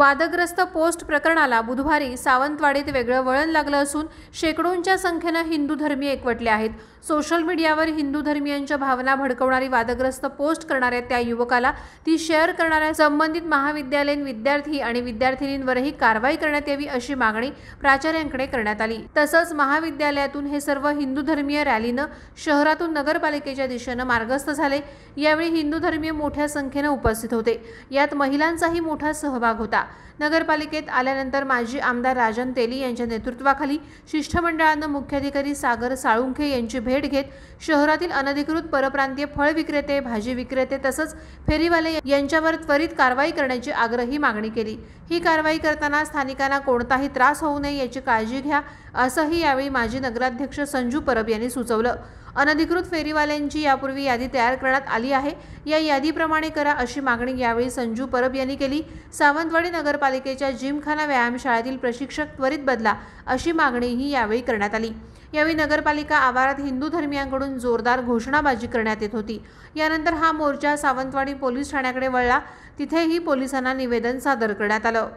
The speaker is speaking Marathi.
वादग्रस्त पोस्ट प्रकरणाला बुधवारी सावंतवाडीत वेगळं वळण लागलं असून शेकडोंच्या संख्येनं हिंदू धर्मीय एकवटले आहेत। सोशल मीडियावर हिंदू धर्मीयांच्या भावना भडकवणारी वादग्रस्त पोस्ट करणाऱ्या त्या युवकाला ती शेअर करणाऱ्या संबंधित महाविद्यालयीन विद्यार्थी आणि विद्यार्थिनींवरही कारवाई करण्यात यावी अशी मागणी प्राचार्यांकडे करण्यात आली। तसंच महाविद्यालयातून हे सर्व हिंदू धर्मीय रॅलीनं शहरातून नगरपालिकेच्या दिशेनं मार्गस्थ झाले। यावेळी हिंदू धर्मीय मोठ्या संख्येनं उपस्थित होते। यात महिलांचाही मोठा सहभाग होता। नगरपालिकेत आल्यानंतर माजी आमदार राजन तेली यांच्या नेतृत्वाखाली शिष्टमंडळानं मुख्याधिकारी सागर साळुंखे यांची भेट घेत शहरातील अनधिकृत परप्रांतीय फळ विक्रेते, भाजी विक्रेते तसंच फेरीवाले यांच्यावर त्वरित कारवाई करण्याची आग्रही मागणी केली। ही कारवाई करताना स्थानिकांना कोणताही त्रास होऊ नये याची काळजी घ्या असंही यावेळी माजी नगराध्यक्ष संजू परब यांनी सुचवलं। अनधिकृत फेरीवाल्यांची यापूर्वी यादी तयार करण्यात आली आहे, या यादीप्रमाणे करा अशी मागणी यावेळी संजू परब यांनी केली। सावंतवाडी नगरपालिकेच्या जिमखाना व्यायामशाळेतील प्रशिक्षक त्वरित बदला अशी मागणीही यावेळी करण्यात आली। यावेळी नगरपालिका आवारात हिंदू धर्मियांकडून जोरदार घोषणाबाजी करण्यात येत होती। यानंतर हा मोर्चा सावंतवाडी पोलीस ठाण्याकडे वळला, तिथेही पोलिसांना निवेदन सादर करण्यात आलं।